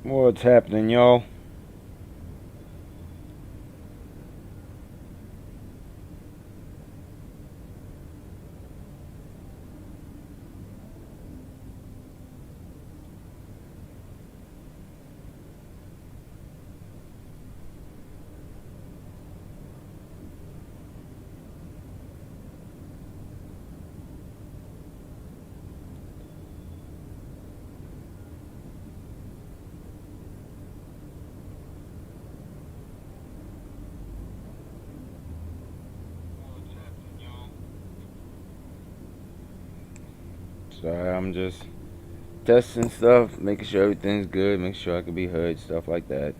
What's happening, y'all? Sorry, I'm just testing stuff, making sure everything's good, making sure I can be heard, stuff like that.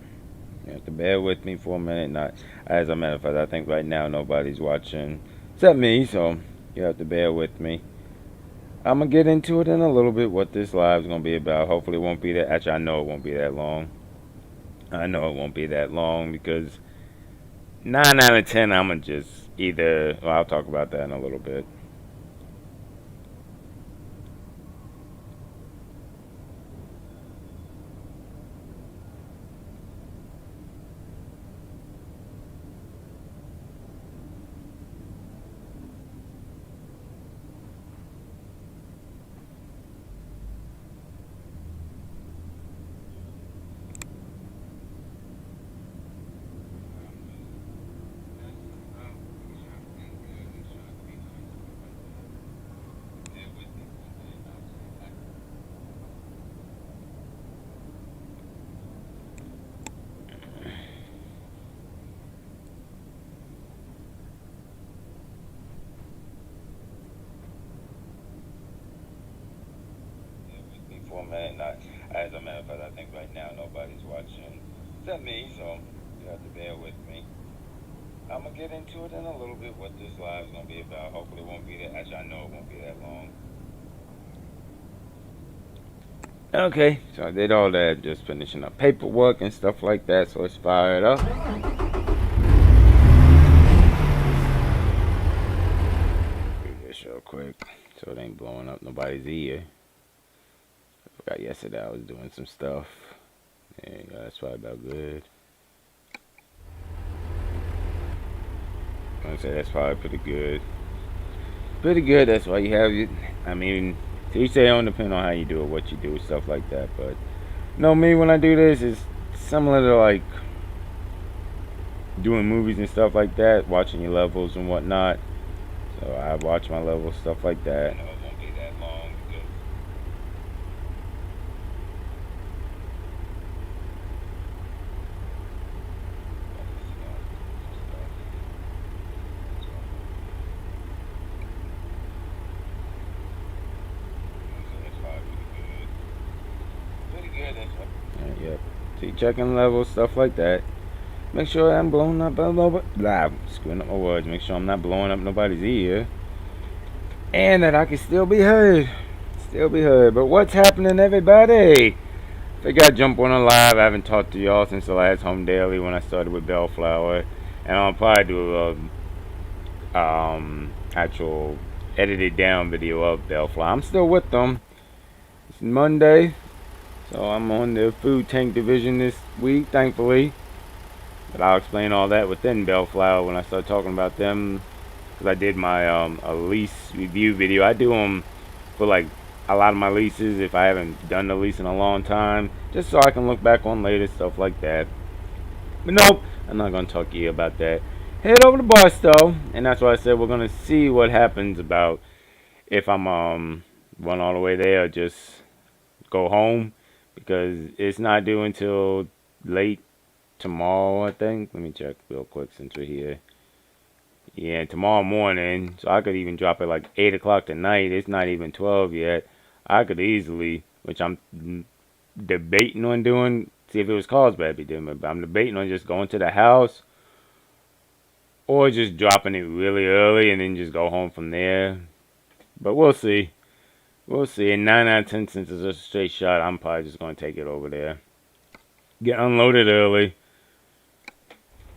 You have to bear with me for a minute. Not, as a matter of fact, I think right now nobody's watching except me, so you have to bear with me. I'm gonna get into it in a little bit. What this live's gonna be about. Hopefully, it won't be that. Actually, I know it won't be that long. I know it won't be that long because 9 out of 10, I'm gonna just either. Well, I'll talk about that in a little bit. For a minute. Not, as a matter of fact, I think right now nobody's watching except me, so you have to bear with me. I'm gonna get into it in a little bit. What this live is gonna be about. Hopefully, it won't be that. Actually, I know it won't be that long. Okay, so I did all that, just finishing up paperwork and stuff like that. So let's fire it up. Do this real quick, so it ain't blowing up nobody's ear. I forgot yesterday I was doing some stuff. There you go. That's probably about good. I'd say that's probably pretty good. Pretty good. That's why you have it. I mean, to each their own, depending on how you do it, what you do, stuff like that. But no, me when I do this is similar to like doing movies and stuff like that, watching your levels and whatnot. So I watch my levels, stuff like that. I know it won't be that long because pretty good. That's what. Yep. So you checking levels, stuff like that. Make sure I'm blowing up, screwing up my words. Make sure I'm not blowing up nobody's ear, and that I can still be heard. Still be heard. But what's happening, everybody? Figure I'd jump on a live. I haven't talked to y'all since the last Home Daily when I started with Bellflower, and I'll probably do a actual edited down video of Bellflower. I'm still with them. It's Monday, so I'm on the food tank division this week, thankfully. But I'll explain all that within Bellflower when I start talking about them. Because I did my a lease review video. I do them for like a lot of my leases if I haven't done the lease in a long time. Just so I can look back on later, stuff like that. But nope, I'm not going to talk to you about that. Head over to Barstow. And that's why I said we're going to see what happens about if I'm run all the way there or just go home. Because it's not due until late tomorrow, I think. Let me check real quick since we're here. Yeah, tomorrow morning. So I could even drop it like 8 o'clock tonight. It's not even 12 yet. I could easily, which I'm debating on doing, see if it was Carlsbad I'd be doing it, but I'm debating on just going to the house or just dropping it really early and then just go home from there. But we'll see. We'll see. And 9 out of 10, since it's a straight shot, I'm probably just going to take it over there. Get unloaded early.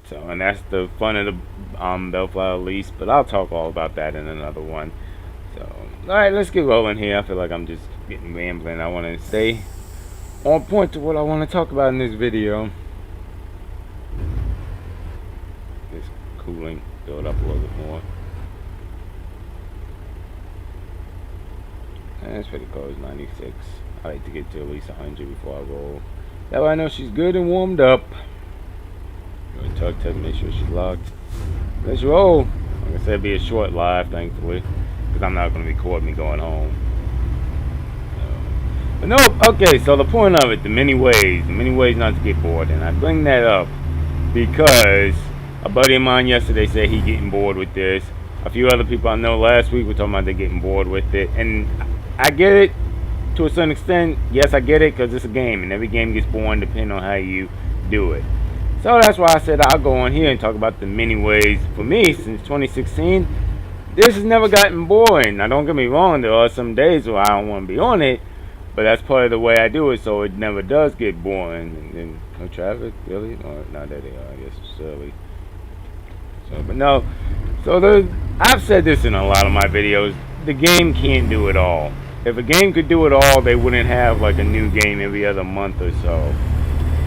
So, and that's the fun of the Bellflower lease, but I'll talk all about that in another one. So, alright, let's get rolling here. I feel like I'm just getting rambling. I want to say on point to what I want to talk about in this video. This cooling build up a little bit more. And it's pretty close, 96. I like to get to at least 100 before I roll. That way I know she's good and warmed up. Go to talk to her, make sure she's locked. Let's roll. Like I said, it'll be a short live, thankfully, because I'm not going to record me going home. But no, okay, so the point of it, the many ways not to get bored. And I bring that up because a buddy of mine yesterday said he getting bored with this. A few other people I know last week were talking about they're getting bored with it. And I get it to a certain extent. Yes, I get it because it's a game and every game gets boring depending on how you do it. So that's why I said I'll go on here and talk about the many ways. For me, since 2016, this has never gotten boring. Now don't get me wrong, there are some days where I don't want to be on it. But that's part of the way I do it, so it never does get boring. And then no traffic, really? Or not that they are, I guess it's early. So, but no. So I've said this in a lot of my videos. The game can't do it all. If a game could do it all, they wouldn't have like a new game every other month or so.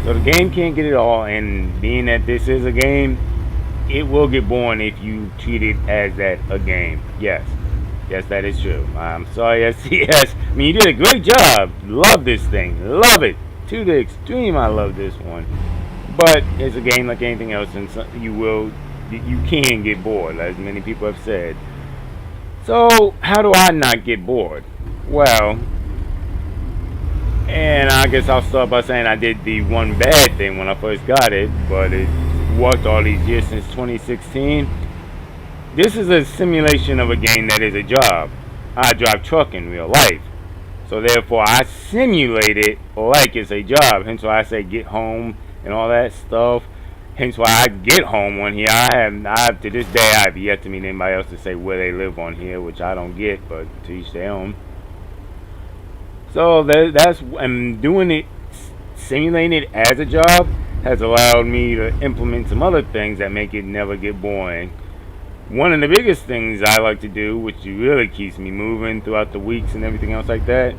So the game can't get it all, and being that this is a game, it will get boring if you treat it as that a game. Yes. Yes, that is true. I'm sorry, SCS. I mean, you did a great job. Love this thing. Love it. To the extreme, I love this one. But it's a game like anything else, and so you can get bored, as many people have said. So, how do I not get bored? Well, and I guess I'll start by saying I did the one bad thing when I first got it, but it worked all these years since 2016. This is a simulation of a game that is a job. I drive truck in real life. So therefore I simulate it like it's a job. Hence why I say get home and all that stuff. Hence why I get home on here. I have to this day I have yet to meet anybody else to say where they live on here, which I don't get, but to each their own. So I'm doing it, simulating it as a job has allowed me to implement some other things that make it never get boring. One of the biggest things I like to do, which really keeps me moving throughout the weeks and everything else like that,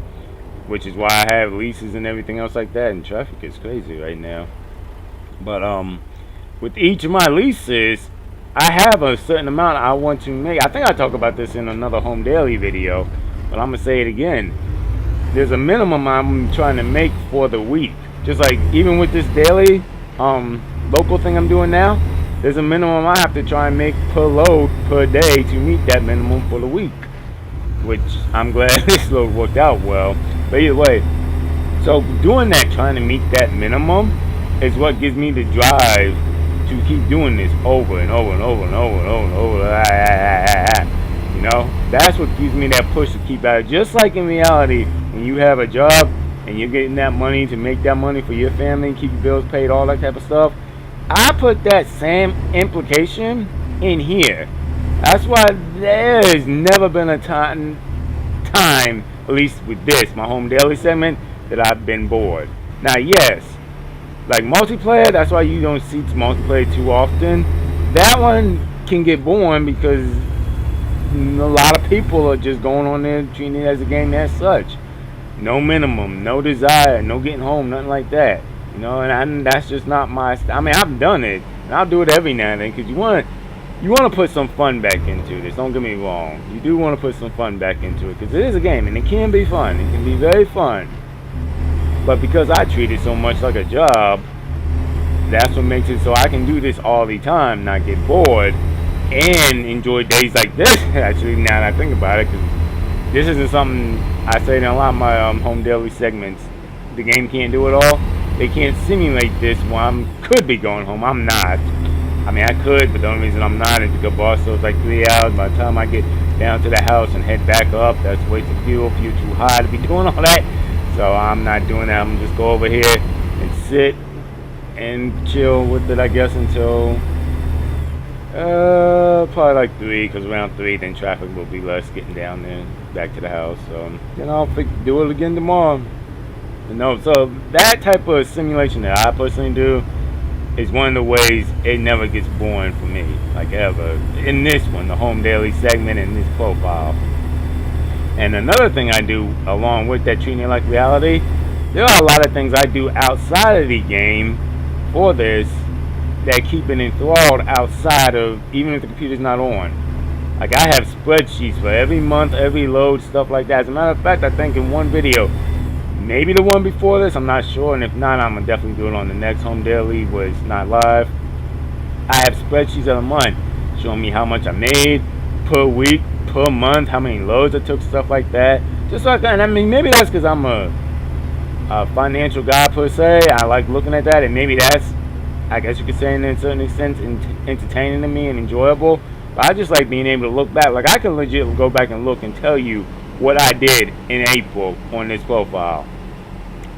which is why I have leases and everything else like that, and traffic is crazy right now. But with each of my leases, I have a certain amount I want to make. I think I talk about this in another Home Daily video, but I'm gonna say it again. There's a minimum I'm trying to make for the week. Just like even with this daily local thing I'm doing now, there's a minimum I have to try and make per load per day to meet that minimum for the week, which I'm glad this load worked out well. But either way, so doing that, trying to meet that minimum, is what gives me the drive to keep doing this over and over and over and over and over and over. You know, that's what gives me that push to keep at it. Just like in reality, when you have a job and you're getting that money to make that money for your family, keep your bills paid, all that type of stuff, I put that same implication in here. That's why there's never been a time, at least with this, my Home Daily segment, that I've been bored. Now, yes, like multiplayer, that's why you don't see multiplayer too often. That one can get boring because a lot of people are just going on there treating it as a game as such. No minimum, no desire, no getting home, nothing like that. You know, and that's just not my style. I mean, I've done it, and I'll do it every now and then, because you want to put some fun back into this. Don't get me wrong. You do want to put some fun back into it, because it is a game, and it can be fun. It can be very fun. But because I treat it so much like a job, that's what makes it so I can do this all the time, not get bored, and enjoy days like this, actually, now that I think about it, because this isn't something I say in a lot of my Home Daily segments. The game can't do it all. They can't simulate this while I could be going home. I'm not. I mean, I could, but the only reason I'm not is because so it's like 3 hours. By the time I get down to the house and head back up, that's wasted fuel too high to be doing all that. So I'm not doing that. I'm just go over here and sit and chill with it, I guess, until probably like 3, because around 3 then traffic will be less getting down there back to the house. So then I'll do it again tomorrow. You know, so that type of simulation that I personally do is one of the ways it never gets boring for me, like ever. In this one, the Home Daily segment and this profile. And another thing I do along with that, treating it like reality, there are a lot of things I do outside of the game for this that keep it enthralled outside of, even if the computer's not on. Like, I have spreadsheets for every month, every load, stuff like that. As a matter of fact, I think in one video, maybe the one before this, I'm not sure, and if not, I'm gonna definitely do it on the next Home Daily where it's not live. I have spreadsheets of the month showing me how much I made per week, per month, how many loads I took, stuff like that. Just so I can, I mean, maybe that's because I'm a financial guy per se. I like looking at that, and maybe that's, I guess you could say in a certain extent, entertaining to me and enjoyable. But I just like being able to look back. Like, I can legit go back and look and tell you what I did in April on this profile.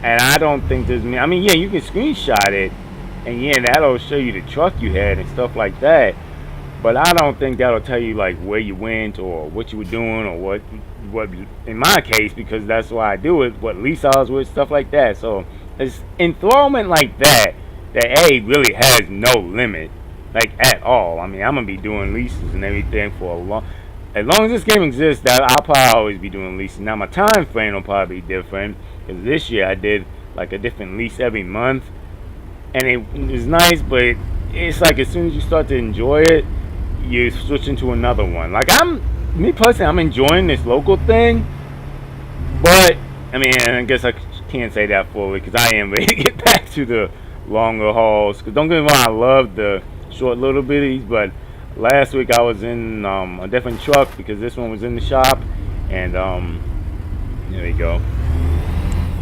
And I don't think there's, I mean, yeah, you can screenshot it, and yeah, that'll show you the truck you had and stuff like that. But I don't think that'll tell you like where you went or what you were doing or what in my case, because that's why I do it, what lease I was with, stuff like that. So it's enthrallment like that A really has no limit, like at all. I mean, I'm gonna be doing leases and everything for as long as this game exists, that I'll probably always be doing leases. Now my time frame will probably be different, because this year I did like a different lease every month, and it was nice, but it's like as soon as you start to enjoy it, you switch into another one. Like, me personally, I'm enjoying this local thing, but I mean, I guess I can't say that fully, because I am ready to get back to the longer hauls. Because don't get me wrong, I love the short little bitties, but last week I was in a different truck because this one was in the shop, and there we go.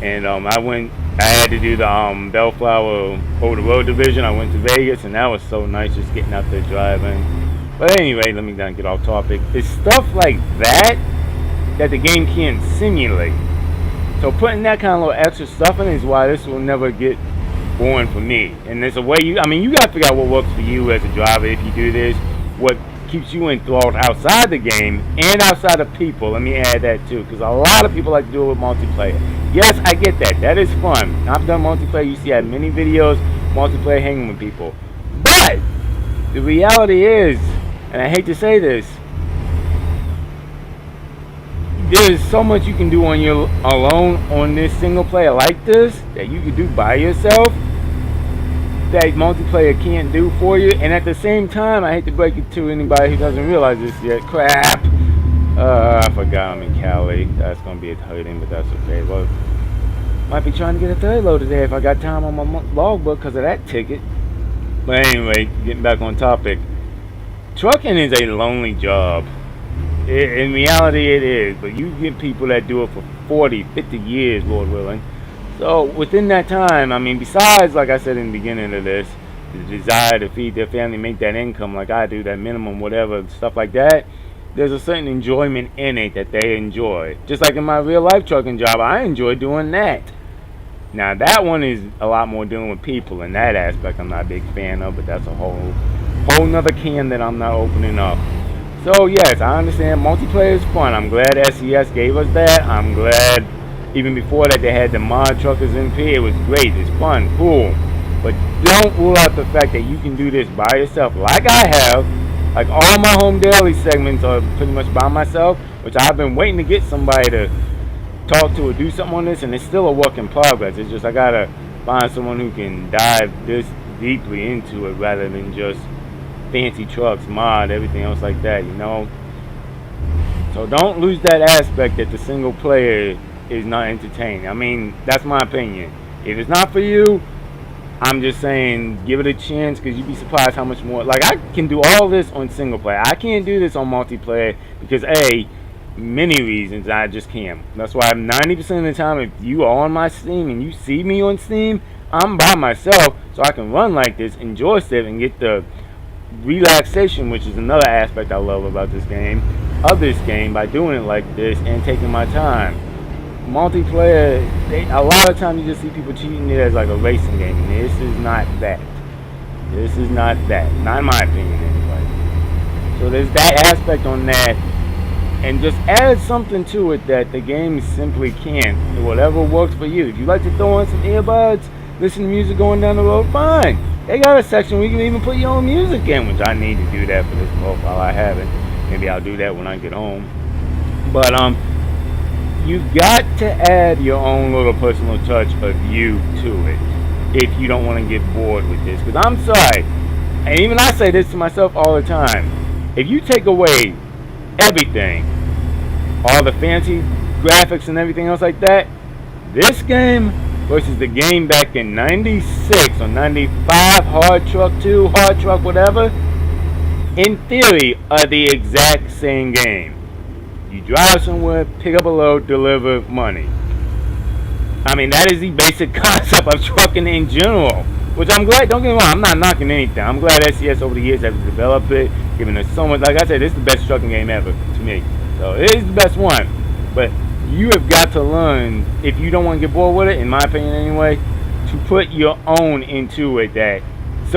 And I had to do the Bellflower over the road division. I went to Vegas, and that was so nice just getting out there driving. But anyway, let me not get off topic. It's stuff like that the game can't simulate. So putting that kind of little extra stuff in is why this will never get boring for me. And there's a way you gotta figure out what works for you as a driver if you do this. What keeps you enthralled outside the game and outside of people. Let me add that too, because a lot of people like to do it with multiplayer. Yes, I get that. That is fun. I've done multiplayer. You see, I have many videos, multiplayer, hanging with people. But the reality is, and I hate to say this, there's so much you can do on your alone on this single player like this that you can do by yourself that multiplayer can't do for you. And at the same time, I hate to break it to anybody who doesn't realize this yet. Crap. I forgot I'm in Cali. That's gonna be a hurting, but that's okay. Well, might be trying to get a third load today if I got time on my logbook because of that ticket. But anyway, getting back on topic. Trucking is a lonely job. In reality, it is. But you get people that do it for 40, 50 years, Lord willing. So within that time, I mean, besides, like I said in the beginning of this, the desire to feed their family, make that income like I do, that minimum, whatever, stuff like that, there's a certain enjoyment in it that they enjoy. Just like in my real life trucking job, I enjoy doing that. Now that one is a lot more dealing with people. In that aspect, I'm not a big fan of, but that's a whole nother can that I'm not opening up. So yes, I understand multiplayer is fun. I'm glad SES gave us that. I'm glad even before that they had the mod truckers MP. It was great. It's fun, cool. But don't rule out the fact that you can do this by yourself, like I have. Like all my Home Daily segments are pretty much by myself, which I've been waiting to get somebody to talk to or do something on this, and it's still a work in progress. It's just I gotta find someone who can dive this deeply into it rather than just fancy trucks, mod, everything else like that, you know. So don't lose that aspect that the single player is not entertaining. I mean, that's my opinion. If it's not for you, I'm just saying give it a chance, because you'd be surprised how much more. Like, I can do all this on single player. I can't do this on multiplayer because many reasons I just can't. That's why 90% of the time, if you are on my Steam and you see me on Steam, I'm by myself, so I can run like this, enjoy stuff, and get the relaxation, which is another aspect I love about this game, by doing it like this and taking my time. Multiplayer, a lot of times you just see people treating it as like a racing game, and this is not that. This is not that. Not in my opinion, anyway. So there's that aspect on that, and just add something to it that the game simply can't. Whatever works for you. If you like to throw on some earbuds, listen to music going down the road, fine. They got a section where you can even put your own music in, which I need to do that for this profile. I haven't. Maybe I'll do that when I get home. But you got to add your own little personal touch of you to it if you don't want to get bored with this. Because I'm sorry, and even I say this to myself all the time, if you take away everything, all the fancy graphics and everything else like that, this game versus the game back in 96 or 95, Hard Truck 2, Hard Truck whatever, in theory are the exact same game. You drive somewhere, pick up a load, deliver money. I mean, that is the basic concept of trucking in general. Which I'm glad, don't get me wrong, I'm not knocking anything. I'm glad SCS over the years has developed it, giving us so much. Like I said, this is the best trucking game ever to me. So it is the best one. But you have got to learn, if you don't want to get bored with it, in my opinion anyway, to put your own into it that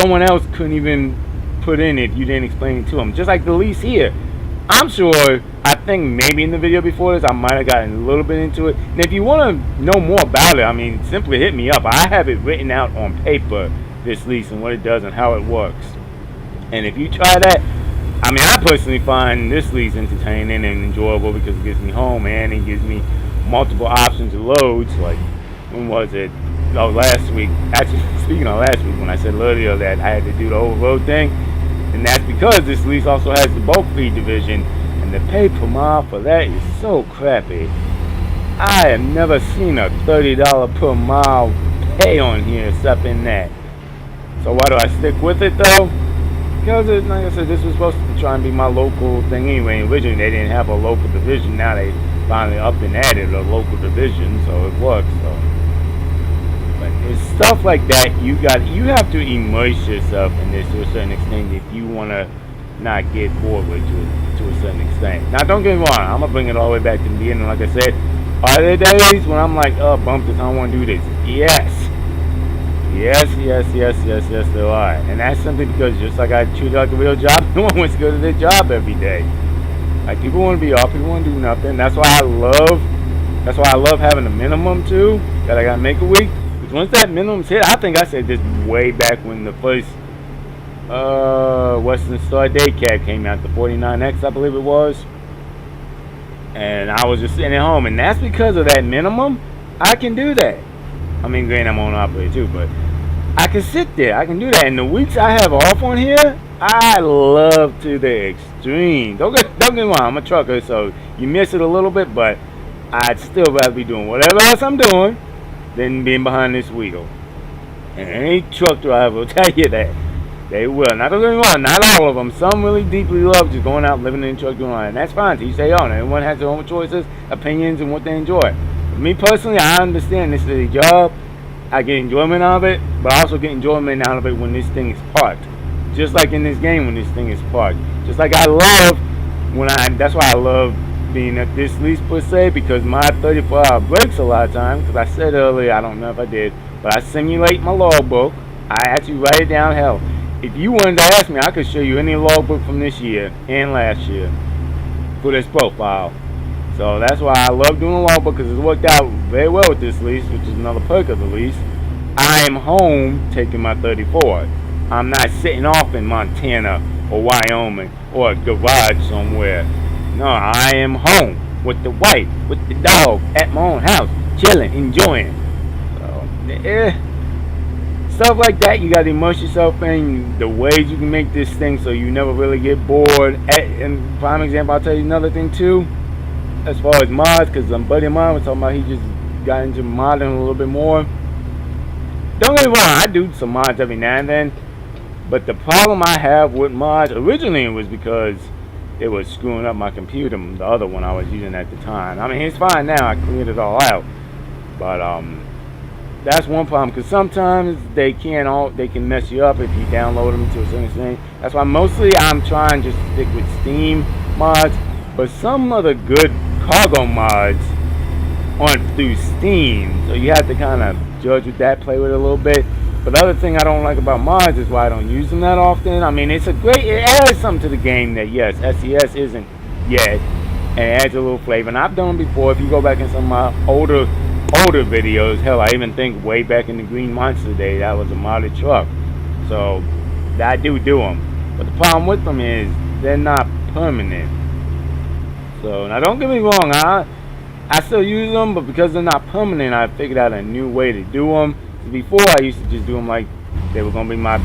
someone else couldn't even put in if you didn't explain it to them. Just like the lease here. I'm sure, I think maybe in the video before this, I might have gotten a little bit into it. And if you want to know more about it, I mean, simply hit me up. I have it written out on paper, this lease and what it does and how it works. And if you try that, I mean, I personally find this lease entertaining and enjoyable because it gets me home, and it gives me multiple options of loads. Like, when was it? Oh, last week. Actually, speaking of last week, when I said earlier that I had to do the whole road thing, and that's because this lease also has the bulk feed division, and the pay per mile for that is so crappy. I have never seen a $30 per mile pay on here except in that. So why do I stick with it though? Because, like I said, this was supposed to try and be my local thing anyway. Originally, they didn't have a local division. Now they finally upped and added a local division, so it works. So, but it's stuff like that. You have to immerse yourself in this to a certain extent if you want to not get bored with it to a certain extent. Now, don't get me wrong. I'm gonna bring it all the way back to the beginning. Like I said, are there days when I'm like, oh, bump this, I don't want to do this? Yes. Yes, there are. And that's simply because just like I treat it like a real job, no one wants to go to their job every day. Like, people want to be off, people want to do nothing. That's why I love having a minimum too, that I gotta make a week. Because once that minimum's hit, I think I said this way back when the first Western Star Day cab came out, the 49X I believe it was. And I was just sitting at home, and that's because of that minimum. I can do that. I mean, granted, I'm on operator too, but I can sit there. I can do that. And the weeks I have off on here, I love to the extreme. Don't get me wrong, I'm a trucker, so you miss it a little bit, but I'd still rather be doing whatever else I'm doing than being behind this wheel. And any truck driver will tell you that. They will. Now, don't get me wrong, not all of them. Some really deeply love just going out, living in the truck, doing all that. And that's fine. You say, oh, everyone has their own choices, opinions, and what they enjoy. Me personally, I understand this is a job. I get enjoyment out of it, but I also get enjoyment out of it when this thing is parked. Just like in this game when this thing is parked. Just like I love that's why I love being at this lease per se, because my 34-hour breaks a lot of times, because I said earlier, I don't know if I did, but I simulate my logbook. I actually write it down. Hell, if you wanted to ask me, I could show you any logbook from this year and last year for this profile. So that's why I love doing a logbook, because it's worked out very well with this lease, which is another perk of the lease. I am home taking my 34. I'm not sitting off in Montana or Wyoming or a garage somewhere. No, I am home with the wife, with the dog, at my own house, chilling, enjoying. So, stuff like that, you got to immerse yourself in the ways you can make this thing so you never really get bored. And prime example, I'll tell you another thing too. As far as mods, because some buddy of mine was talking about he just got into modding a little bit more. Don't get me wrong, I do some mods every now and then, but the problem I have with mods, originally it was because it was screwing up my computer, the other one I was using at the time. I mean, it's fine now, I cleared it all out, but that's one problem, because sometimes they can mess you up if you download them to a certain extent. That's why mostly I'm trying just to stick with Steam mods, but some of the good cargo mods aren't through Steam, so you have to kind of judge with that, play with it a little bit. But the other thing I don't like about mods is why I don't use them that often. I mean, it adds something to the game that, yes, SCS isn't yet, and it adds a little flavor. And I've done them before. If you go back in some of my older videos, hell, I even think way back in the Green Monster Day, that was a modded truck. So, I do them. But the problem with them is they're not permanent. So, now don't get me wrong, I I still use them, but because they're not permanent, I figured out a new way to do them. Before, I used to just do them like they were gonna be my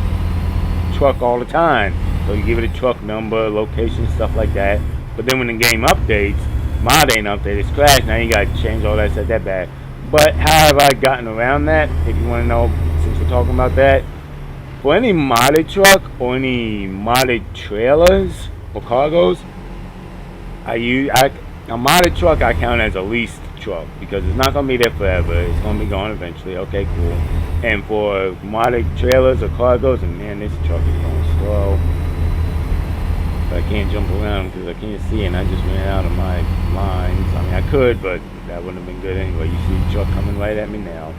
truck all the time. So you give it a truck number, location, stuff like that. But then when the game updates, mod ain't updated, it's crashed. Now you gotta change all that, set that back. But how have I gotten around that? If you want to know, since we're talking about that, for any modded truck or any modded trailers or cargos, a modded truck I count as a leased truck because it's not gonna be there forever. It's gonna be gone eventually. Okay, cool. And for modded trailers or cargos, and man, this truck is going slow. But I can't jump around because I can't see, and I just ran out of my lines. I mean, I could, but that wouldn't have been good anyway. You see the truck coming right at me now.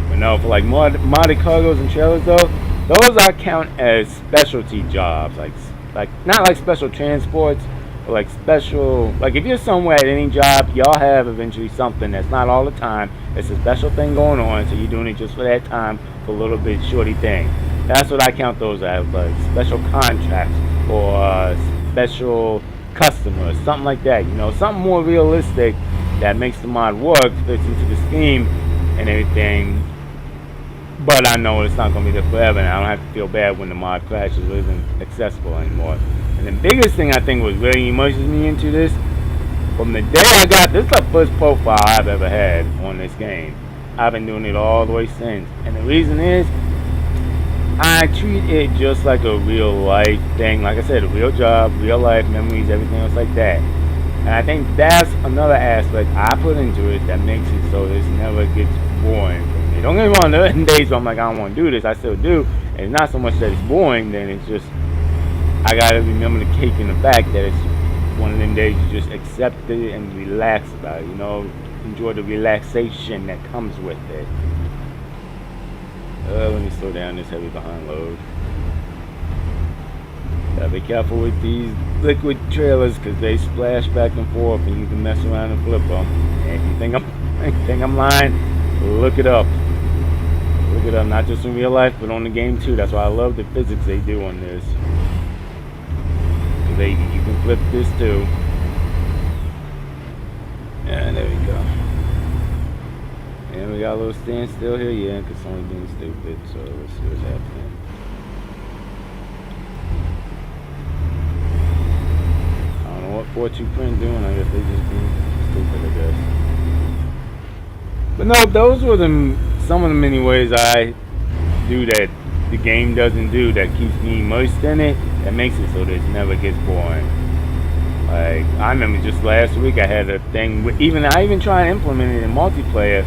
But no, for like modded cargos and trailers though, those I count as specialty jobs, like not like special transports, but like special. Like if you're somewhere at any job, y'all have eventually something that's not all the time. It's a special thing going on, so you're doing it just for that time for a little bit shorty thing. That's what I count those as, like special contracts or special customers, something like that. You know, something more realistic that makes the mod work, fits into the scheme and everything. But I know it's not going to be there forever, and I don't have to feel bad when the mod crashes or isn't accessible anymore. And the biggest thing I think was really immersing me into this, from the day I got this, is the first profile I've ever had on this game. I've been doing it all the way since. And the reason is, I treat it just like a real life thing. Like I said, a real job, real life memories, everything else like that. And I think that's another aspect I put into it that makes it so this never gets boring for me. Don't get me wrong, there are days where I'm like, I don't want to do this. I still do. And it's not so much that it's boring, then it's just, I got to remember the cake and the fact that it's one of them days you just accept it and relax about it. You know, enjoy the relaxation that comes with it. Let me slow down this heavy behind load. Gotta be careful with these liquid trailers because they splash back and forth and you can mess around and flip them. And if you think I'm lying, look it up. Look it up, not just in real life, but on the game too. That's why I love the physics they do on this. You can flip this too. And there we go. And we got a little standstill here, yeah, because someone's being stupid, so let's see what's happening. I don't know what 4-2 print doing, I guess they just being stupid, I guess. But no, those were some of the many ways I do that the game doesn't do that keeps me immersed in it, that makes it so that it never gets boring. Like, I remember just last week I had a thing, I even try and implement it in multiplayer,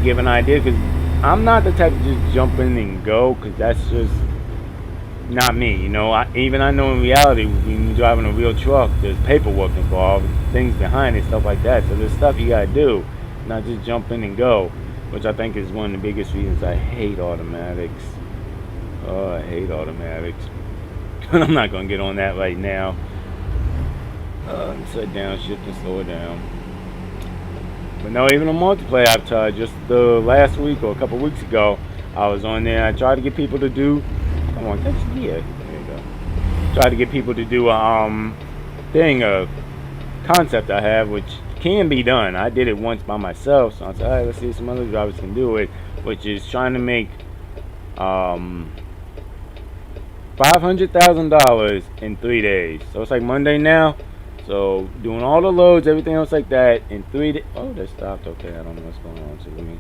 give an idea, because I'm not the type to just jump in and go, because that's just not me, you know. I know in reality, when you're driving a real truck, there's paperwork involved, things behind it, stuff like that, so there's stuff you gotta do, not just jump in and go, which I think is one of the biggest reasons I hate automatics. Oh, I hate automatics. I'm not gonna get on that right now. Set down, shift and slow it down. But no, even on multiplayer I've tried. Just the last week or a couple weeks ago, I was on there. I tried to get people to do. Come on, touch the gear. There you go. Tried to get people to do a concept I have, which can be done. I did it once by myself, so I said, all right, let's see if some other drivers can do it. Which is trying to make $500,000 in 3 days. So it's like Monday now. So doing all the loads, everything else like that in 3 days. Oh, that stopped. Okay, I don't know what's going on. So let me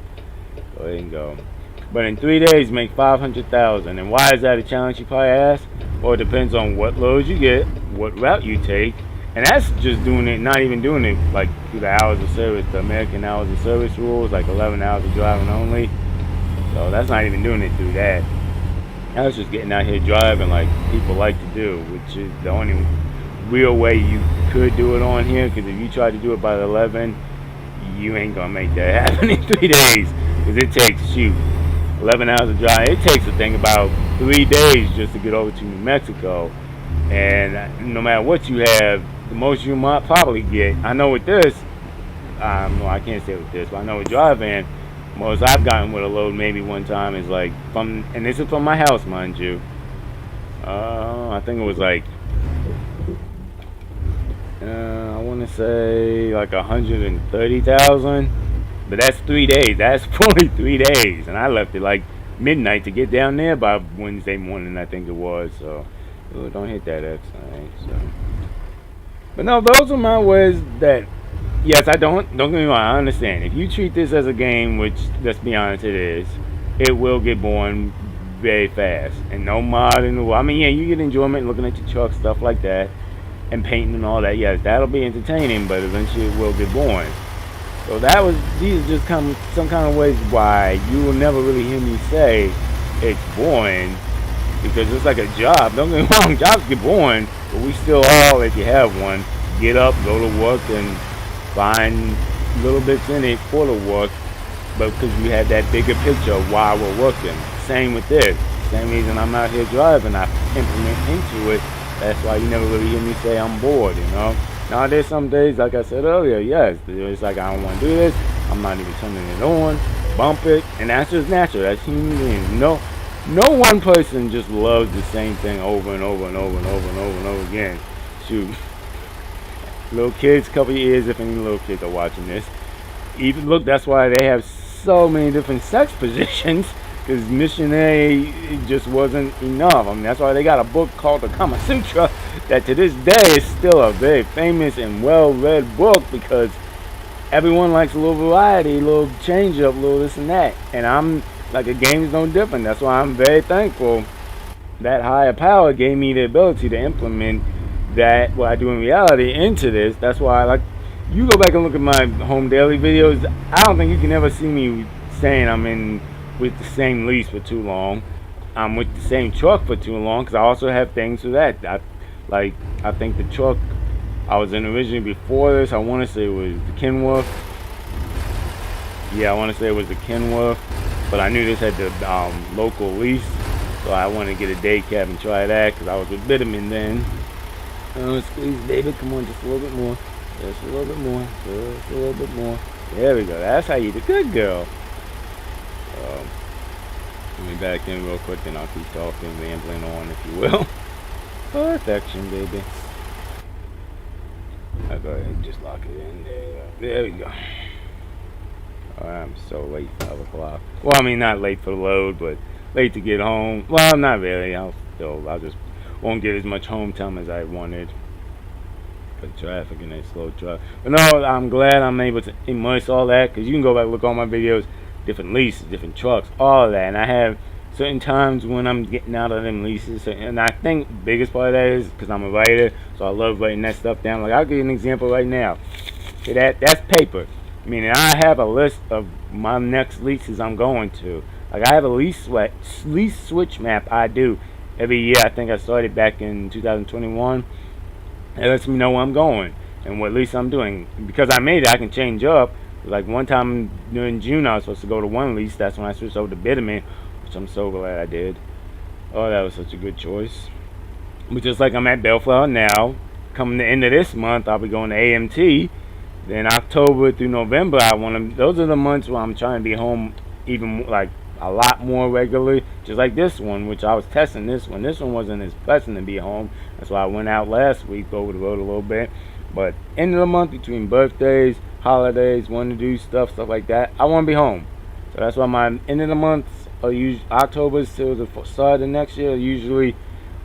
go ahead and go. But in 3 days, make $500,000. And why is that a challenge? You probably ask. Well, it depends on what loads you get, what route you take, and that's just doing it. Not even doing it like through the hours of service, the American hours of service rules, like 11 hours of driving only. So that's not even doing it through that. I was just getting out here driving like people like to do, which is the only real way you could do it on here, because if you try to do it by 11, you ain't gonna make that happen in 3 days, because it takes 11 hours of driving. It takes a thing about 3 days just to get over to New Mexico, and no matter what you have, the most you might probably get, I know with this, no, I can't say with this, but I know with driving, most I've gotten with a load maybe one time is like and this is from my house, mind you. I think it was like, I want to to say like 130,000. But that's 3 days. That's fully 3 days. And I left it like midnight to get down there by Wednesday morning, I think it was. So, don't hit that X thing. So. But no, those are my ways that, yes, don't get me wrong, I understand. If you treat this as a game, which, let's be honest, it is, it will get boring very fast. And no mod in the world. I mean, yeah, you get enjoyment looking at your truck, stuff like that, and painting and all that. Yes, that'll be entertaining, but eventually it will get boring. So these are just some kind of ways why you will never really hear me say it's boring, because it's like a job. Don't get me wrong, jobs get boring, but we still all, if you have one, get up, go to work, and find little bits in it for the work, but because we have that bigger picture of why we're working. Same with this. Same reason I'm out here driving, I implement into it. That's why you never really hear me say I'm bored, you know. Now there's some days, like I said earlier, yes, it's like I don't want to do this, I'm not even turning it on, bump it, and that's just natural, that's human beings. No one person just loves the same thing over and over and over and over and over and over again. Shoot. Little kids, couple of years, if any little kids are watching this. Even look, that's why they have so many different sex positions, because missionary just wasn't enough. I mean, that's why they got a book called the Kama Sutra that to this day is still a very famous and well-read book, because everyone likes a little variety, a little change-up, a little this and that. And I'm like, a game's no different. That's why I'm very thankful that higher power gave me the ability to implement that, what I do in reality, into this. That's why, like, you go back and look at my home daily videos, I don't think you can ever see me saying I'm in with the same lease for too long. I'm with the same truck for too long, because I also have things for that. I think the truck I was in originally before this, I want to say it was the Kenworth. Yeah, I want to say it was the Kenworth, but I knew this had the local lease, so I wanted to get a day cab and try that, because I was with Bitterman then. Squeeze, baby, come on, just a little bit more. Just a little bit more. Just a little bit more. There we go. That's how you do. Good girl. Let me back in real quick, and I'll keep talking, rambling on, if you will. Perfection, baby. I'll go ahead and just lock it in. There we go. I'm so late, 5 o'clock. Well, I mean, not late for the load, but late to get home. Well, not really. I just won't get as much home time as I wanted. For traffic and that slow truck. But no, I'm glad I'm able to immerse all that, because you can go back and look at all my videos, different leases, different trucks, all of that. And I have certain times when I'm getting out of them leases. And I think the biggest part of that is because I'm a writer, so I love writing that stuff down. Like, I'll give you an example right now. See, that's paper. Meaning I have a list of my next leases I'm going to. Like, I have a lease switch map I do every year. I think I started back in 2021. It lets me know where I'm going and what lease I'm doing. Because I made it, I can change up. Like, one time during June, I was supposed to go to one lease. That's when I switched over to Bitterman, which I'm so glad I did. Oh, that was such a good choice. But just like I'm at Bellflower now, coming the end of this month, I'll be going to AMT. Then October through November, those are the months where I'm trying to be home even like a lot more regularly. Just like this one, which I was testing this one. This one wasn't as pressing to be home. That's why I went out last week over the road a little bit. But end of the month, between birthdays, holidays, wanting to do stuff like that, I want to be home. So that's why my end of the month, October till the start of the next year, are usually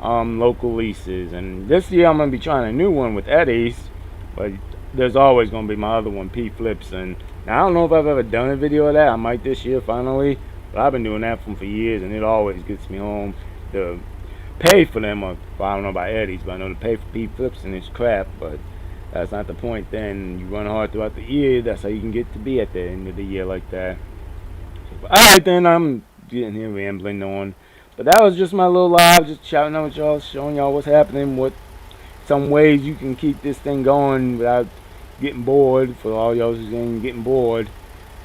local leases. And this year I'm going to be trying a new one with Eddie's, but there's always going to be my other one, P Flips. And now, I don't know if I've ever done a video of that. I might this year finally, but I've been doing that for years, and it always gets me home. The pay for them, or I don't know about Eddie's, but I know the pay for P Flips and it's crap, but that's not the point. Then you run hard throughout the year. That's how you can get to be at the end of the year like that. Alright, then, I'm getting here rambling on. But that was just my little live, just shouting out with y'all, showing y'all what's happening, what some ways you can keep this thing going without getting bored, for all y'all who's getting bored.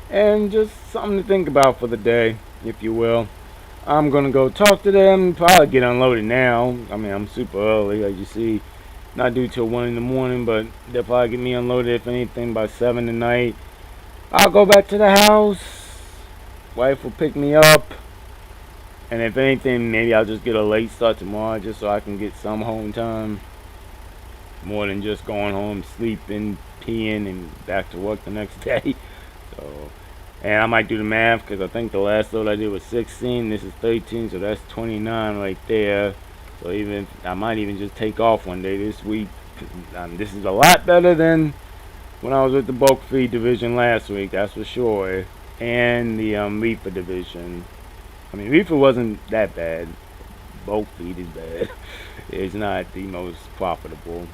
And just something to think about for the day, if you will. I'm going to go talk to them, probably get unloaded now. I mean, I'm super early, as you see. Not due till 1 in the morning, but they'll probably get me unloaded, if anything, by 7 tonight. I'll go back to the house. Wife will pick me up. And if anything, maybe I'll just get a late start tomorrow, just so I can get some home time. More than just going home, sleeping, peeing and back to work the next day. So, and I might do the math because I think the last load I did was 16. This is 13, so that's 29 right there. So even I might even just take off one day this week. This is a lot better than when I was with the bulk feed division last week, that's for sure. And the reefer division. I mean, reefer wasn't that bad. Bulk feed is bad. It's not the most profitable.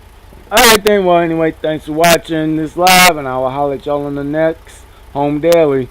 Alright then, well anyway, thanks for watching this live, and I will holler at y'all on the next Home Daily.